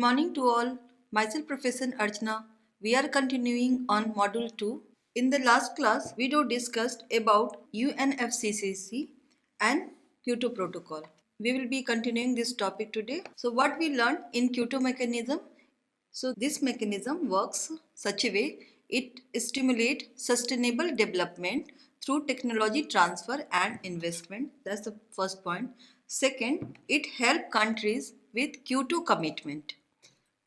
morning to all. Myself Professor Archana. We are continuing on Module 2. In the last class, we discussed about UNFCCC and Kyoto Protocol. We will be continuing this topic today. So what we learned in Kyoto mechanism? So this mechanism works such a way it stimulates sustainable development through technology transfer and investment. That's the first point. Second, it helps countries with Kyoto commitment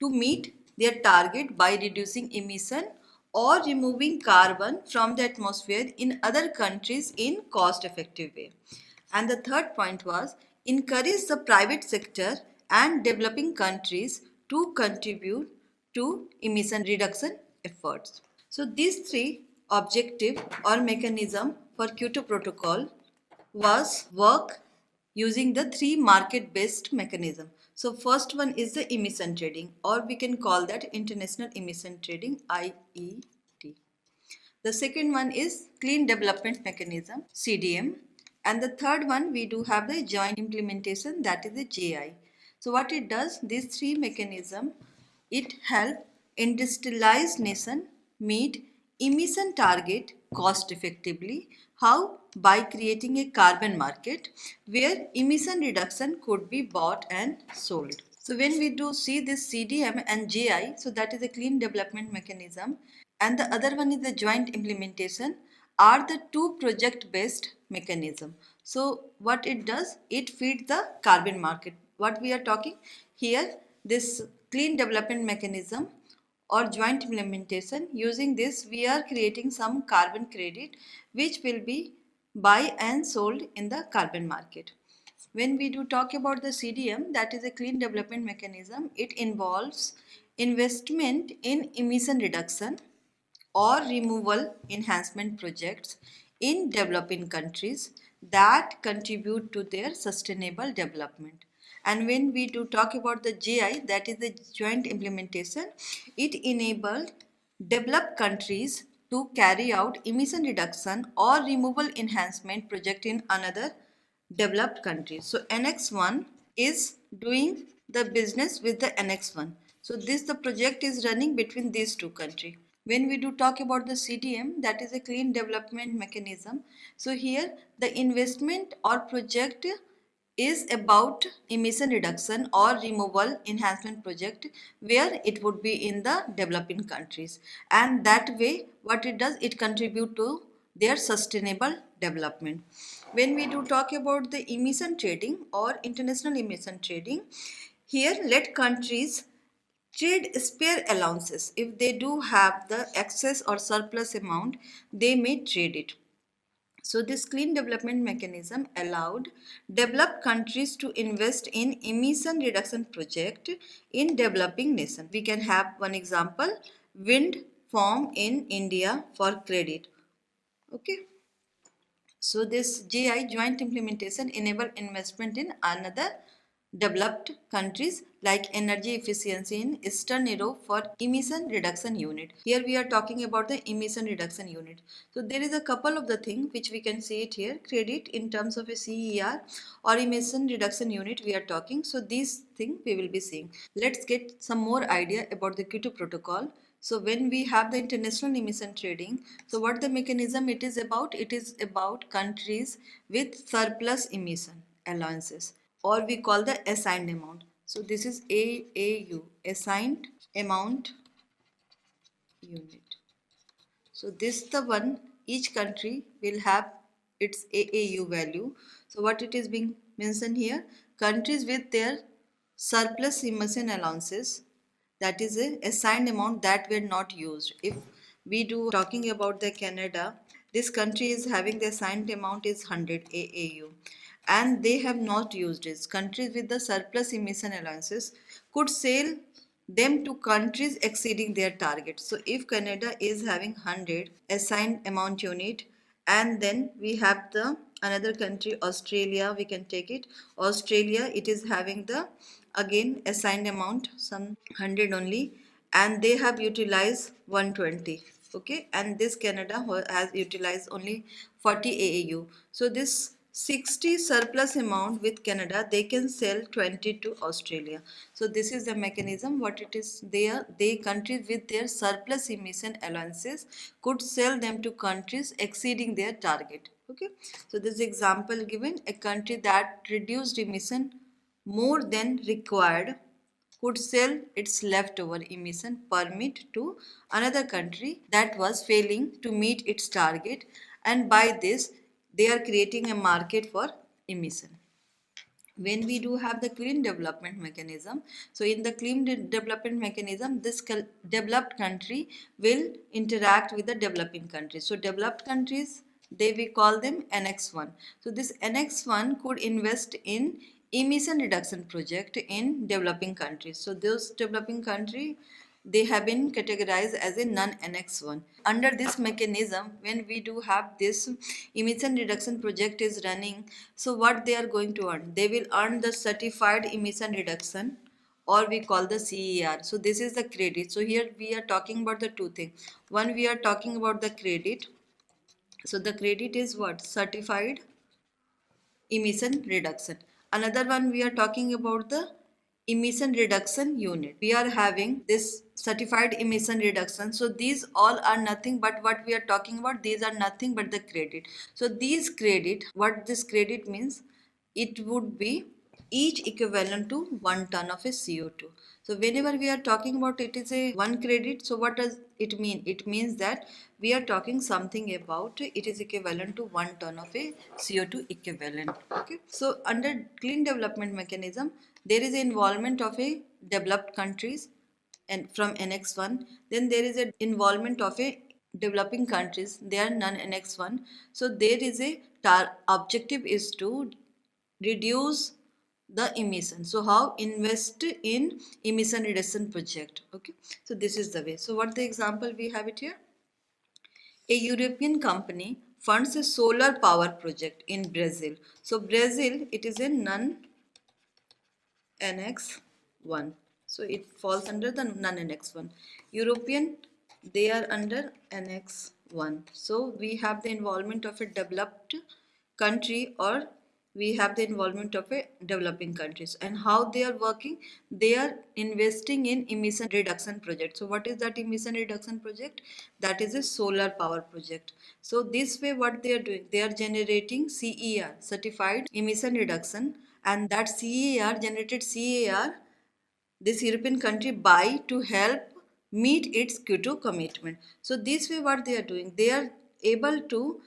to meet their target by reducing emission or removing carbon from the atmosphere in other countries in cost effective way. And the third point was encourage the private sector and developing countries to contribute to emission reduction efforts. So these three objective or mechanism for Kyoto Protocol was work using the three market-based mechanism. So first one is the emission trading, or we can call that International Emission Trading, IET. The second one is Clean Development Mechanism, CDM. And the third one, we do have the joint implementation, that is the JI. So what it does, these three mechanism, it help industrialized nation meet emission target cost effectively. How? By creating a carbon market where emission reduction could be bought and sold. So when we do see this CDM and JI, so that is a clean development mechanism, and the other one is the joint implementation, are the two project based mechanism. So what it does, it feeds the carbon market. What we are talking here, this clean development mechanism or joint implementation, using this we are creating some carbon credit which will be buy and sold in the carbon market. When we do talk about the CDM, that is a clean development mechanism, it involves investment in emission reduction or removal enhancement projects in developing countries that contribute to their sustainable development. And when we do talk about the JI, that is the joint implementation, it enabled developed countries to carry out emission reduction or removal enhancement project in another developed countries. So Annex 1 is doing the business with the Annex 1. So this the project is running between these two countries. When we do talk about the CDM, that is a clean development mechanism. So here the investment or project is about emission reduction or removal enhancement project where it would be in the developing countries, and that way what it does, it contribute to their sustainable development. When we do talk about the emission trading or international emission trading, here let countries trade spare allowances. If they do have the excess or surplus amount, they may trade it. So this clean development mechanism allowed developed countries to invest in emission reduction project in developing nation. We can have one example, wind farm in India for credit. Okay. So this JI joint implementation enable investment in another developed countries like energy efficiency in Eastern Europe for emission reduction unit. Here we are talking about the emission reduction unit. So there is a couple of the things which we can see it here. Credit in terms of a CER or emission reduction unit we are talking. So these things we will be seeing. Let's get some more idea about the Kyoto Protocol. So when we have the international emission trading, so what the mechanism it is about countries with surplus emission allowances, or we call the assigned amount. So this is AAU, assigned amount unit. So this the one, each country will have its AAU value. So what it is being mentioned here, countries with their surplus emission allowances, that is a assigned amount that were not used. If we do talking about the Canada, this country is having the assigned amount is 100 AAU and they have not used it. Countries with the surplus emission allowances could sell them to countries exceeding their target. So if Canada is having 100 assigned amount unit, and then we have the another country Australia, we can take it. Australia, it is having the again assigned amount some 100 only, and they have utilized 120. Okay, and this Canada has utilized only 40 AAU. So this 60 surplus amount with Canada, they can sell 20 to Australia. So this is the mechanism. What it is, they countries with their surplus emission allowances could sell them to countries exceeding their target. Okay, so this example given, a country that reduced emission more than required could sell its leftover emission permit to another country that was failing to meet its target, and by this they are creating a market for emission. When we do have the clean development mechanism, so in the clean development mechanism, this developed country will interact with the developing countries. So developed countries, we call them Annex 1. So this Annex 1 could invest in emission reduction project in developing countries. So those developing country, they have been categorized as a non-Annex 1. Under this mechanism, when we do have this emission reduction project is running, so what they are going to earn? They will earn the certified emission reduction, or we call the CER. So this is the credit. So here we are talking about the two things. One, we are talking about the credit. So the credit is what? Certified emission reduction. Another one, we are talking about the emission reduction unit. We are having this certified emission reduction. So these all are nothing but what we are talking about. These are nothing but the credit. So these credit, what this credit means, it would be each equivalent to 1 ton of a CO2. So whenever we are talking about it is a one credit, so what does it mean? It means that we are talking something about it is equivalent to 1 ton of a CO2 equivalent. Okay. So under clean development mechanism, there is involvement of a developed countries and from Annex 1. Then there is a involvement of a developing countries. They are non-Annex 1. So there is a objective is to reduce the emission. So how? Invest in emission reduction project. Okay, so this is the way. So what the example we have it here? A European company funds a solar power project in Brazil. So Brazil, it is a non-Annex 1. So it falls under the non-Annex 1. European, they are under Annex 1. So we have the involvement of a developed country, or we have the involvement of a developing countries, and how they are working. They are investing in emission reduction project. So what is that emission reduction project? That is a solar power project. So this way what they are doing, they are generating CER, certified emission reduction, and that CER, generated CER, this European country buy to help meet its Kyoto commitment. So this way what they are doing, they are able to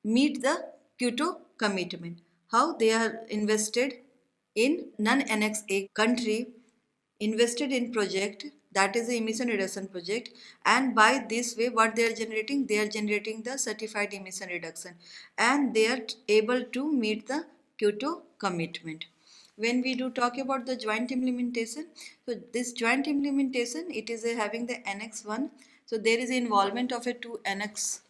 meet the Kyoto commitment. How? They are invested in non-Annex A country, invested in project that is the emission reduction project, and by this way what they are generating the certified emission reduction, and they are able to meet the Kyoto commitment. When we do talk about the joint implementation, so this joint implementation, it is having the Annex 1. So there is involvement of a two Annex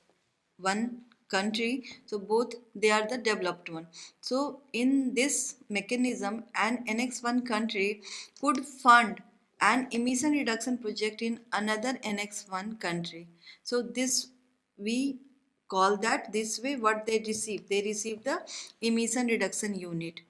1 country, so both they are the developed one. So in this mechanism, an Annex 1 country could fund an emission reduction project in another Annex 1 country. So this we call that, this way what they receive the emission reduction unit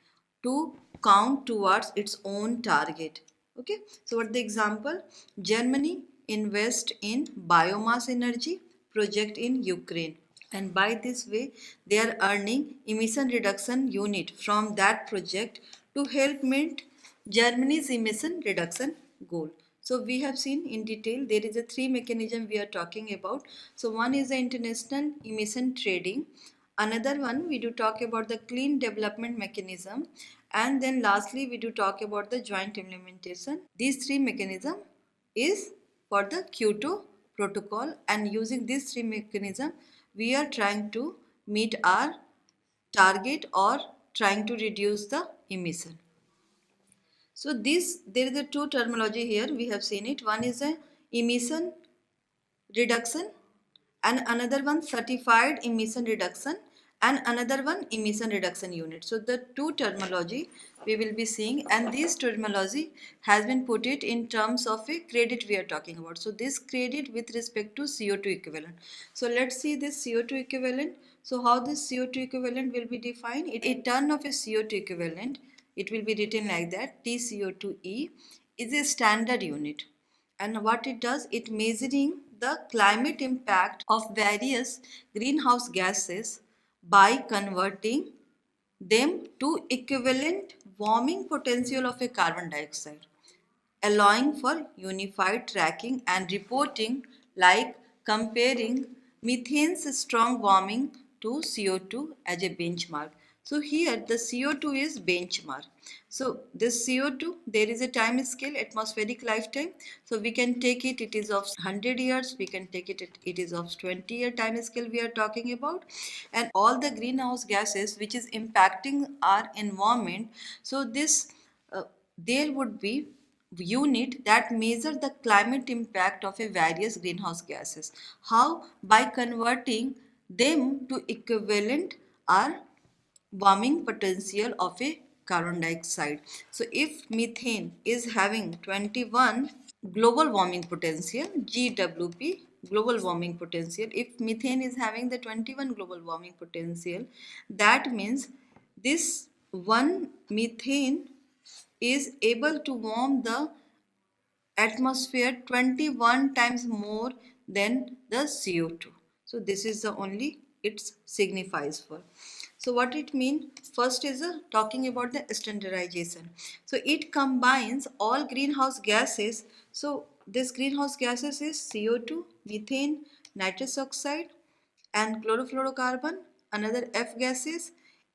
to count towards its own target. Okay, so what the example? Germany invest in biomass energy project in Ukraine, and by this way they are earning emission reduction unit from that project to help meet Germany's emission reduction goal. So we have seen in detail there is a three mechanism we are talking about. So one is the international emission trading, another one we do talk about the clean development mechanism, and then lastly we do talk about the joint implementation. These three mechanism is for the Kyoto protocol, and using these three mechanism we are trying to meet our target or trying to reduce the emission. So there is a two terminology here we have seen it. One is a emission reduction, and another one certified emission reduction, and another one emission reduction unit. So the two terminology we will be seeing, and this terminology has been put it in terms of a credit we are talking about. So this credit with respect to CO2 equivalent. So let's see this CO2 equivalent. So how this CO2 equivalent will be defined? A ton of a CO2 equivalent, it will be written like that, TCO2e is a standard unit. And what it does, it measuring the climate impact of various greenhouse gases by converting them to equivalent warming potential of a carbon dioxide, allowing for unified tracking and reporting, like comparing methane's strong warming to CO2 as a benchmark. So here the CO2 is benchmark. So this CO2, there is a time scale, atmospheric lifetime. So we can take it, it is of 100 years, we can take it, it is of 20-year time scale we are talking about. And all the greenhouse gases which is impacting our environment. So this, there would be unit that measure the climate impact of a various greenhouse gases. How? By converting them to equivalent or warming potential of a carbon dioxide. So if methane is having 21 global warming potential, GWP, global warming potential, if methane is having the 21 global warming potential, that means this one methane is able to warm the atmosphere 21 times more than the CO2. So this is the only it signifies for. So what it means, first is talking about the standardization. So it combines all greenhouse gases. So this greenhouse gases is CO2, methane, nitrous oxide and chlorofluorocarbon, another F gases,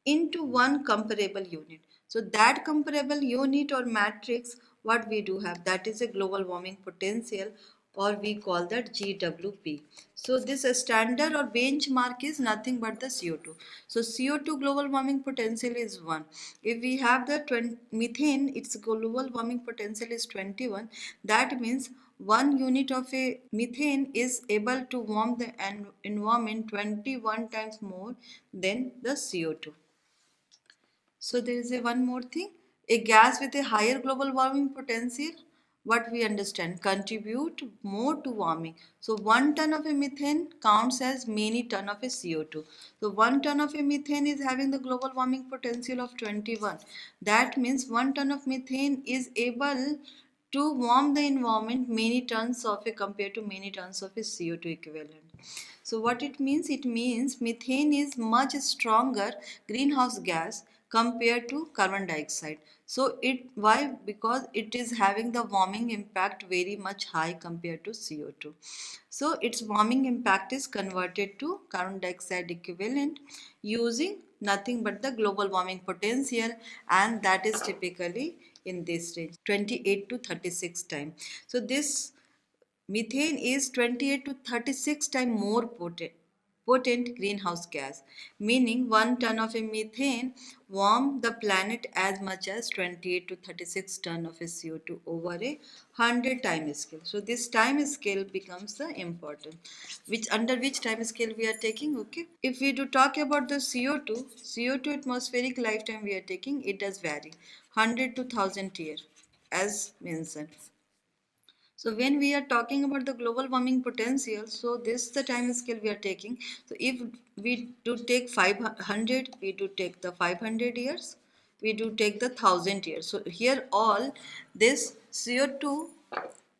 into one comparable unit. So that comparable unit or matrix, what we do have, that is a global warming potential, or we call that GWP. So this standard or benchmark is nothing but the CO2. So CO2 global warming potential is 1. If we have the methane, its global warming potential is 21. That means 1 unit of a methane is able to warm the environment 21 times more than the CO2. So there is a one more thing. A gas with a higher global warming potential, what we understand, contribute more to warming. So 1 ton of a methane counts as many ton of a CO2. So 1 ton of a methane is having the global warming potential of 21. That means 1 ton of methane is able to warm the environment many tons of a compared to many tons of a CO2 equivalent. So what it means? It means methane is much stronger greenhouse gas compared to carbon dioxide. So it, why? Because it is having the warming impact very much high compared to CO2. So its warming impact is converted to carbon dioxide equivalent using nothing but the global warming potential, and that is typically in this range 28 to 36 times. So this methane is 28 to 36 times more potent greenhouse gas, meaning 1 ton of a methane warm the planet as much as 28 to 36 ton of a CO2 over a 100 time scale. So this time scale becomes the important, which under which time scale we are taking. Okay, if we do talk about the CO2 atmospheric lifetime we are taking, it does vary 100 to 1000 year as mentioned. So when we are talking about the global warming potential, so this is the time scale we are taking. So if we do take 500, we do take the 500 years, we do take the 1000 years. So here all this CO2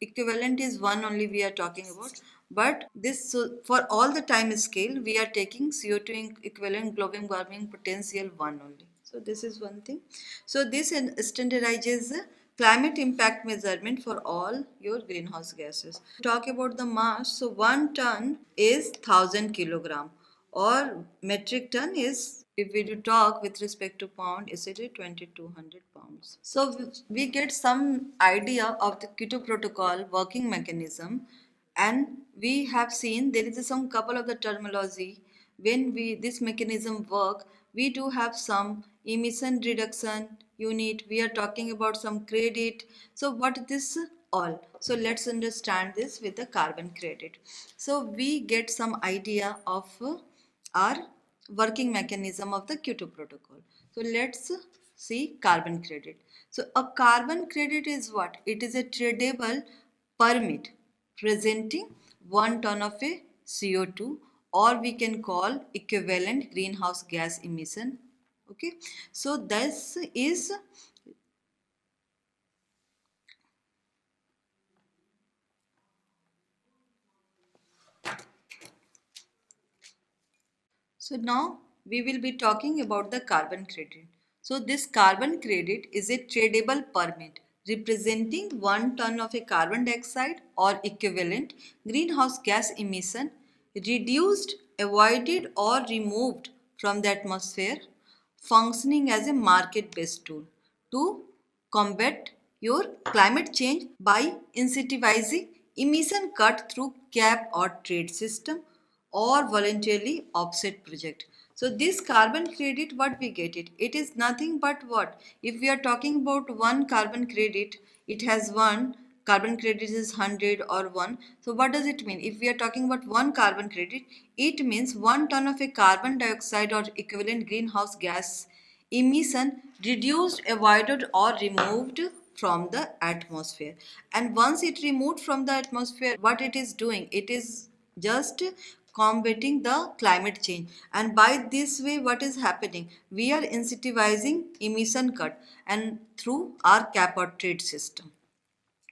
equivalent is 1 only we are talking about. But this, so for all the time scale, we are taking CO2 equivalent global warming potential 1 only. So this is one thing. So this standardizes the climate impact measurement for all your greenhouse gases. Talk about the mass. So 1 ton is 1000 kilogram, or metric ton is, if we do talk with respect to pound, is it 2200 pounds. So we get some idea of the Kyoto Protocol working mechanism, and we have seen there is some couple of the terminology. When we this mechanism work, we do have some emission reduction unit, we are talking about some credit. So what this all? So let's understand this with the carbon credit. So we get some idea of our working mechanism of the Kyoto Protocol. So let's see carbon credit. So a carbon credit is what? It is a tradable permit presenting 1 ton of a CO2 or we can call equivalent greenhouse gas emission. Okay, so this is so now we will be talking about the carbon credit. So this carbon credit is a tradable permit representing 1 ton of a carbon dioxide or equivalent greenhouse gas emission reduced, avoided or removed from the atmosphere, functioning as a market-based tool to combat your climate change by incentivizing emission cut through cap or trade system or voluntarily offset project. So this carbon credit, what we get it? It is nothing but what? If we are talking about one carbon credit, it has one carbon credit is 100 or 1. So what does it mean? If we are talking about one carbon credit, it means 1 ton of a carbon dioxide or equivalent greenhouse gas emission reduced, avoided or removed from the atmosphere. And once it removed from the atmosphere, what it is doing, it is just combating the climate change. And by this way, what is happening, we are incentivizing emission cut and through our cap or trade system.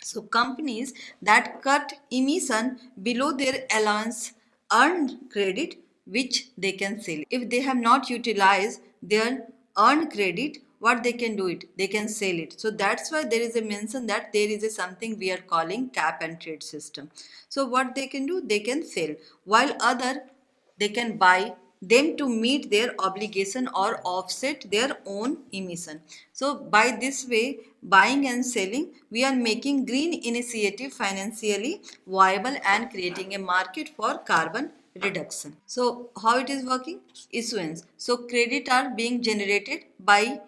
So companies that cut emission below their allowance earn credit which they can sell. If they have not utilized their earned credit, what they can do it? They can sell it. So that's why there is a mention that there is a something we are calling cap and trade system. So what they can do? They can sell. While other they can buy them to meet their obligation or offset their own emission. So by this way, buying and selling, we are making green initiative financially viable and creating a market for carbon reduction. So how it is working? Issuance. So credit are being generated by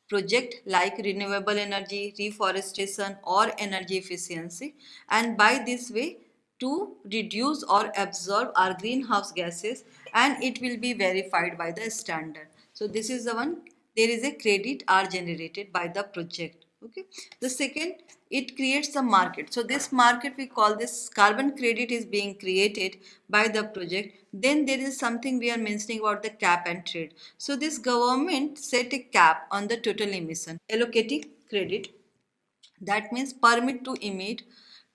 project like renewable energy, reforestation or energy efficiency, and by this way to reduce or absorb our greenhouse gases, and it will be verified by the standard. So this is the one, there is a credit are generated by the project. Okay, the second, it creates the market. So this market, we call this carbon credit is being created by the project. Then there is something we are mentioning about the cap and trade. So this government set a cap on the total emission allocating credit, that means permit to emit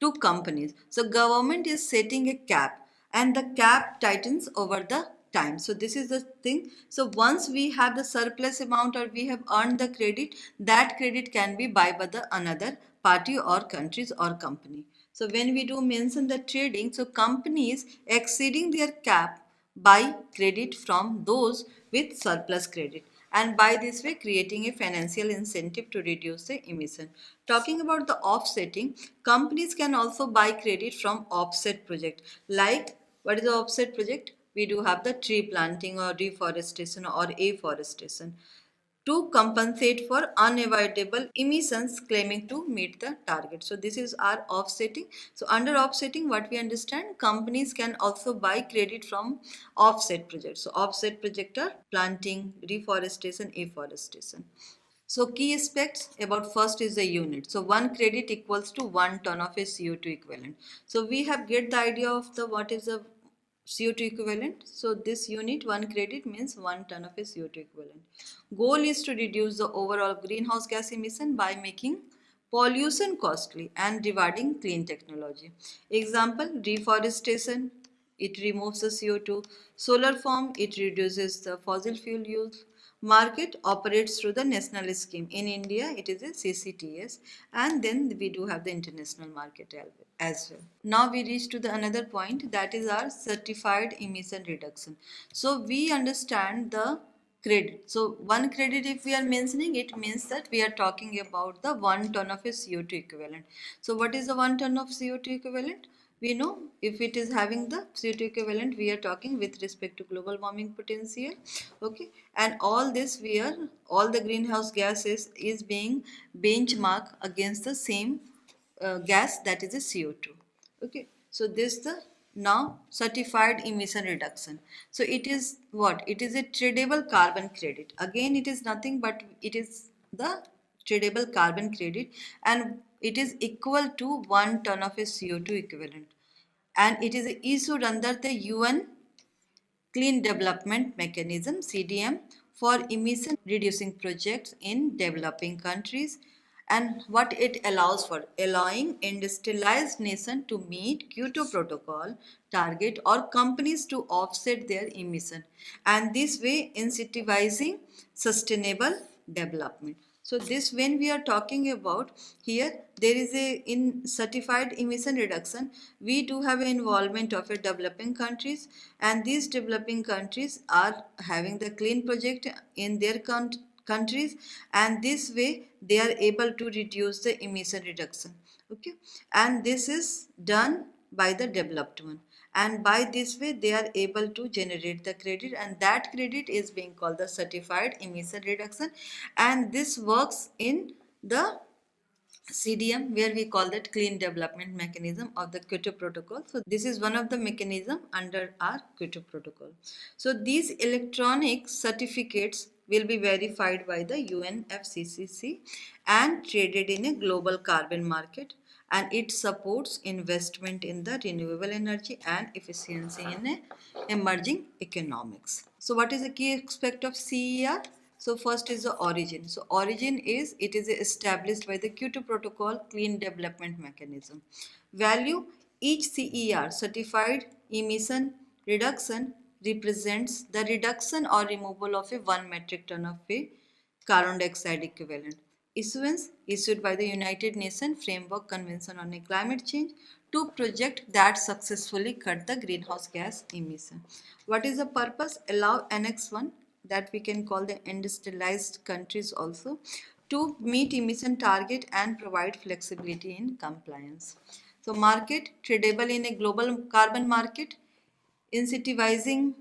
to companies. So government is setting a cap and the cap tightens over the time. So this is the thing. So once we have the surplus amount or we have earned the credit, that credit can be buy by the another party or countries or company. So when we do mention the trading, so companies exceeding their cap buy credit from those with surplus credit, and by this way creating a financial incentive to reduce the emission. Talking about the offsetting, companies can also buy credit from offset project. Like, what is the offset project? We do have the tree planting or reforestation or afforestation to compensate for unavoidable emissions claiming to meet the target. So this is our offsetting. So under offsetting, what we understand, companies can also buy credit from offset projects. So offset project are planting, reforestation, afforestation. So key aspects about first is the unit. So one credit equals to 1 ton of a CO2 equivalent. So we have get the idea of the what is the CO2 equivalent. So this unit, one credit means 1 ton of a CO2 equivalent. Goal is to reduce the overall greenhouse gas emission by making pollution costly and rewarding clean technology. Example, reforestation, it removes the CO2. Solar farm, it reduces the fossil fuel use. Market operates through the national scheme. In India, it is a CCTS, and then we do have the international market as well. Now we reach to the another point, that is our certified emission reduction. So we understand the credit. So one credit, if we are mentioning, it means that we are talking about the 1 ton of a CO2 equivalent. So what is the 1 ton of CO2 equivalent? We know if it is having the CO2 equivalent, we are talking with respect to global warming potential. Okay, and all this we are, all the greenhouse gases is being benchmarked against the same gas, that is a CO2. Okay, so this the now certified emission reduction. So it is what? It is a tradable carbon credit. Again, it is nothing but it is the tradable carbon credit, and it is equal to 1 ton of a CO2 equivalent, and it is issued under the UN Clean Development Mechanism CDM for emission reducing projects in developing countries, and what it allows for, allowing industrialized nation to meet Kyoto Protocol target or companies to offset their emission, and this way incentivizing sustainable development. So this, when we are talking about here, there is a in certified emission reduction, we do have an involvement of a developing countries, and these developing countries are having the clean project in their countries, and this way they are able to reduce the emission reduction. Okay, and this is done by the developed one, and by this way they are able to generate the credit, and that credit is being called the certified emission reduction, and this works in the CDM, where we call that clean development mechanism of the Kyoto Protocol. So this is one of the mechanism under our Kyoto Protocol. So these electronic certificates will be verified by the UNFCCC and traded in a global carbon market, and it supports investment in the renewable energy and efficiency in emerging economics. So what is the key aspect of CER? So first is the origin. So origin is, it is established by the Kyoto Protocol Clean Development Mechanism. Value, each CER certified emission reduction represents the reduction or removal of a 1 metric ton of a carbon dioxide equivalent. Issuance, issued by the United Nations Framework Convention on Climate Change, to project that successfully cut the greenhouse gas emission. What is the purpose? Allow Annex 1, that we can call the industrialized countries also, to meet emission target and provide flexibility in compliance. So market, tradable in a global carbon market, incentivizing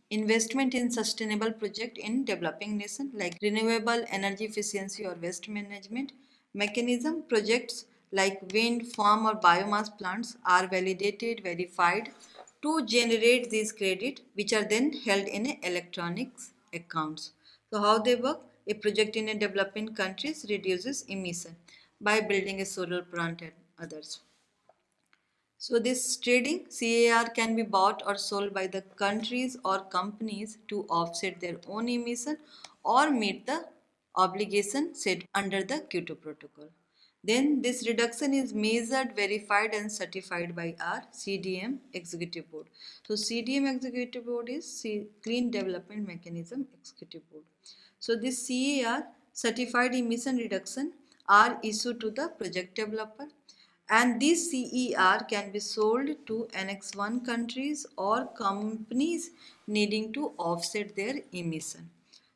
investment in sustainable project in developing nation like renewable energy efficiency or waste management mechanism. Projects like wind farm or biomass plants are validated, verified to generate these credit, which are then held in electronics accounts. So how they work? A project in a developing countries reduces emission by building a solar plant and others. So this trading CAR can be bought or sold by the countries or companies to offset their own emission or meet the obligation set under the Kyoto Protocol. Then this reduction is measured, verified and certified by our CDM Executive Board. So CDM Executive Board is Clean Development Mechanism Executive Board. So this CAR, certified emission reduction, are issued to the project developer, and this CER can be sold to Annex 1 countries or companies needing to offset their emission.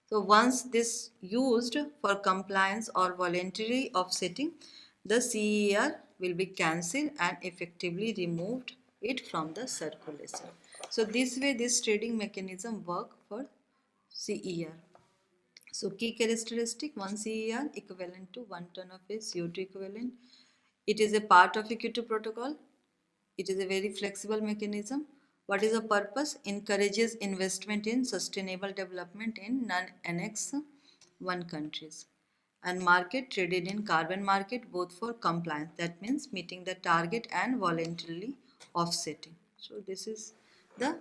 So once this used for compliance or voluntary offsetting, the CER will be cancelled and effectively removed it from the circulation. So this way this trading mechanism work for CER. So key characteristic, 1 CER equivalent to 1 ton of a CO2 equivalent. It is a part of a Kyoto Protocol. It is a very flexible mechanism. What is the purpose? Encourages investment in sustainable development in non-Annex 1 countries. And market, traded in carbon market both for compliance. That means meeting the target and voluntarily offsetting. So this is the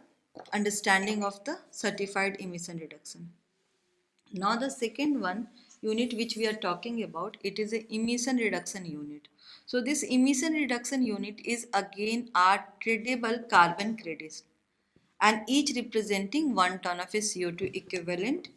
understanding of the certified emission reduction. Now the second one unit which we are talking about, it is a emission reduction unit. So this emission reduction unit is again our tradable carbon credits, and each representing 1 ton of a CO2 equivalent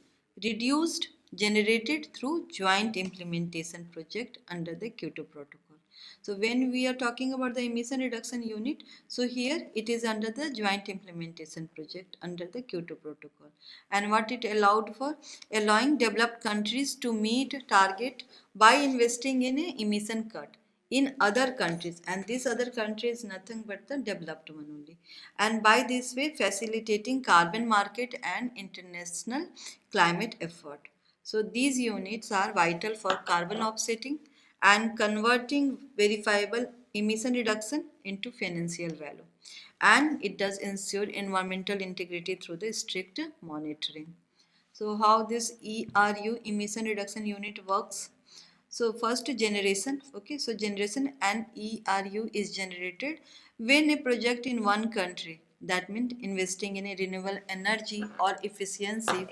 reduced generated through joint implementation project under the Kyoto Protocol. So when we are talking about the emission reduction unit, so here it is under the joint implementation project under the Kyoto Protocol, and what it allowed for, allowing developed countries to meet target by investing in a emission cut in other countries, and this other country is nothing but the developed one only, and by this way facilitating carbon market and international climate effort. So these units are vital for carbon offsetting and converting verifiable emission reduction into financial value, and it does ensure environmental integrity through the strict monitoring. So how this ERU, emission reduction unit, works? So first generation, okay, so generation and ERU is generated when a project in one country that means investing in a renewable energy or efficiency,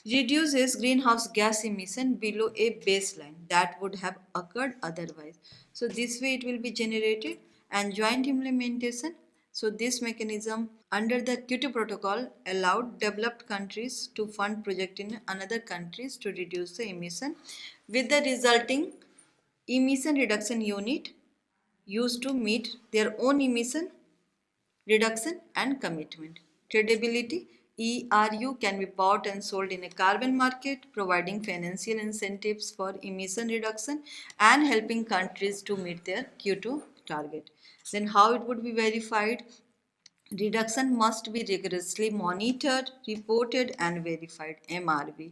reduces greenhouse gas emission below a baseline that would have occurred otherwise. So this way it will be generated and joint implementation. So this mechanism under the Kyoto Protocol allowed developed countries to fund project in another countries to reduce the emission, with the resulting emission reduction unit used to meet their own emission reduction and commitment. Tradability: ERU can be bought and sold in a carbon market, providing financial incentives for emission reduction and helping countries to meet their Kyoto target. Then how it would be verified? Reduction must be rigorously monitored, reported and verified (MRV)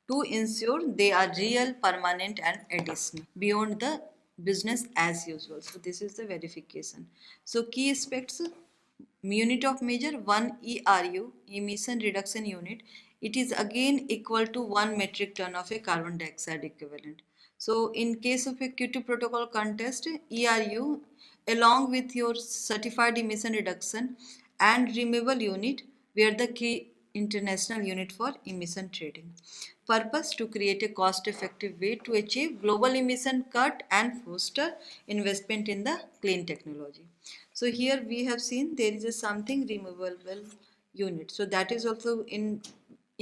to ensure they are real, permanent and additional beyond the business as usual. So this is the verification. So key aspects: unit of measure 1 ERU, emission reduction unit. It is again equal to 1 metric ton of a carbon dioxide equivalent. So in case of a Kyoto Protocol contest, ERU along with your certified emission reduction and removal unit were the key international unit for emission trading. Purpose: to create a cost effective way to achieve global emission cut and foster investment in the clean technology. So here we have seen there is a something removable unit. So that is also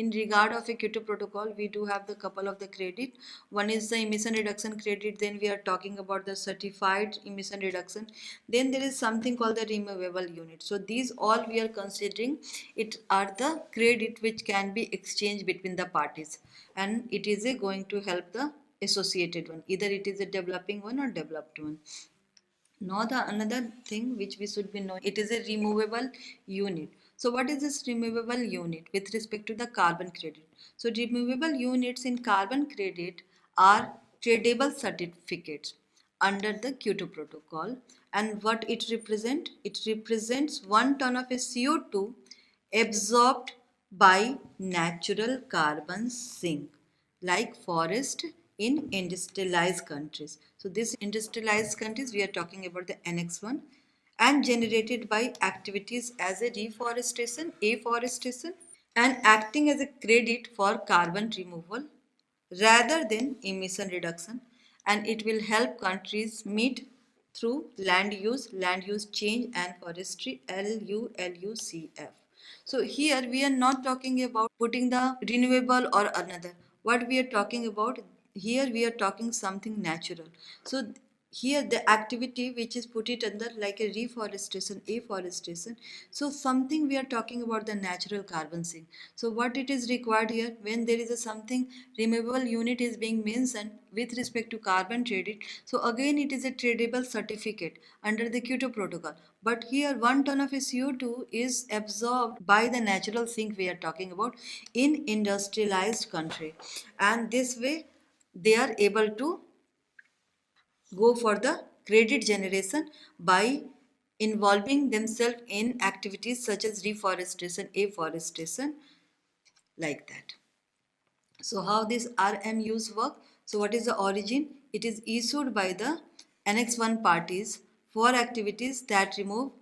in regard of a Kyoto Protocol, we do have the couple of the credit. One is the emission reduction credit, then we are talking about the certified emission reduction. Then there is something called the removable unit. So these all we are considering it are the credit which can be exchanged between the parties, and it is going to help the associated one. Either it is a developing one or developed one. Now the another thing which we should be knowing, it is a removable unit. So what is this removable unit with respect to the carbon credit? So removable units in carbon credit are tradable certificates under the Kyoto Protocol, and what it represents? It represents 1 ton of a CO2 absorbed by natural carbon sink like forest in industrialized countries. So this industrialized countries we are talking about the Annex 1, and generated by activities as a reforestation, afforestation and acting as a credit for carbon removal rather than emission reduction, and it will help countries meet through land use change and forestry LULUCF. So here we are not talking about putting the renewable or another. What we are talking about here, we are talking something natural. So here the activity which is put it under like a reforestation, afforestation. So something we are talking about the natural carbon sink. So what it is required here, when there is a something removable unit is being mentioned with respect to carbon credit, so again it is a tradable certificate under the Kyoto Protocol. But here 1 ton of a CO2 is absorbed by the natural sink we are talking about in industrialized country, and this way they are able to go for the credit generation by involving themselves in activities such as reforestation, afforestation, like that. So how this RMUs work? So what is the origin? It is issued by the Annex 1 parties for activities that remove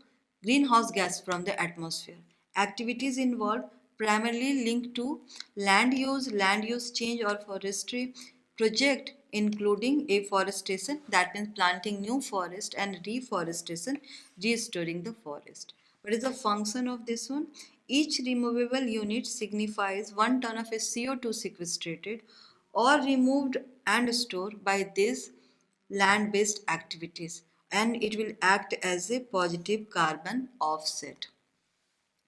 greenhouse gas from the atmosphere. Activities involved primarily linked to land use change or forestry project, including afforestation, that means planting new forest, and reforestation, restoring the forest. What is the function of this one? Each removable unit signifies 1 ton of a CO2 sequestrated or removed and stored by these land-based activities, and it will act as a positive carbon offset.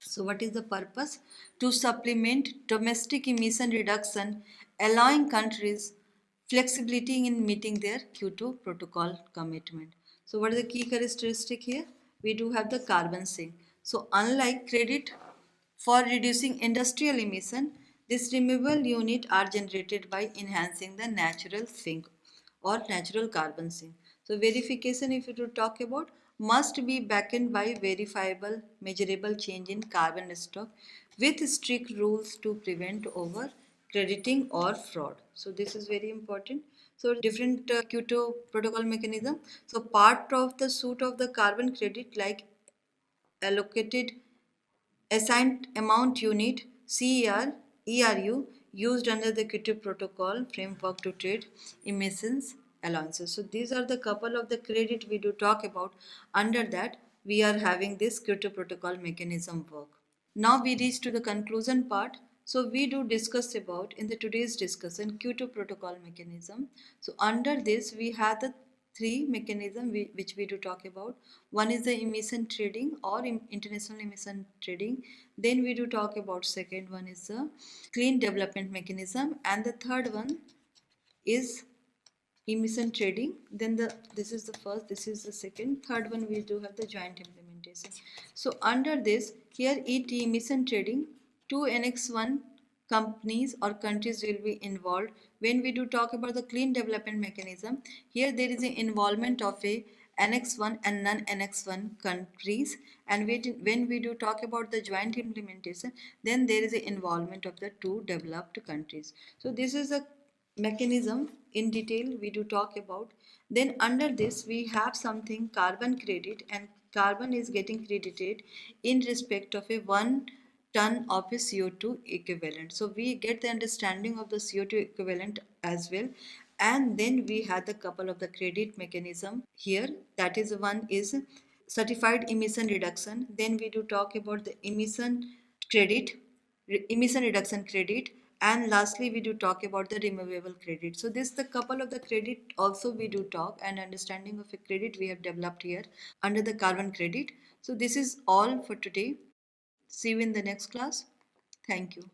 So what is the purpose? To supplement domestic emission reduction, allowing countries flexibility in meeting their Kyoto Protocol commitment. So what is the key characteristic here? We do have the carbon sink. So unlike credit for reducing industrial emission, this removable unit are generated by enhancing the natural sink or natural carbon sink. So verification, if you to talk about, must be backed by verifiable, measurable change in carbon stock with strict rules to prevent over crediting or fraud. So this is very important. So different Kyoto Protocol mechanism. So part of the suit of the carbon credit like allocated assigned amount unit CER, ERU used under the Kyoto Protocol framework to trade emissions allowances. So these are the couple of the credit we do talk about. Under that we are having this Kyoto Protocol mechanism work. Now we reach to the conclusion part. So we do discuss about in the today's discussion Kyoto Protocol mechanism. So under this we have the three mechanism which we do talk about. One is the emission trading or international emission trading. Then we do talk about second one is the clean development mechanism, and the third one is emission trading. Then this is the first, this is the second, third one we do have the joint implementation. So under this here ET emission trading, two Annex 1 companies or countries will be involved. When we do talk about the clean development mechanism, here there is an involvement of a Annex 1 and non-Annex 1 countries, and when we do talk about the joint implementation, then there is an involvement of the two developed countries. So this is a mechanism in detail we do talk about. Then under this we have something carbon credit, and carbon is getting credited in respect of a 1 ton of a CO2 equivalent. So we get the understanding of the CO2 equivalent as well. And then we had the couple of the credit mechanism here, that is one is certified emission reduction. Then we do talk about the credit emission reduction credit, and lastly we do talk about the removable credit. So this the couple of the credit also we do talk, and understanding of a credit we have developed here under the carbon credit. So this is all for today. See you in the next class. Thank you.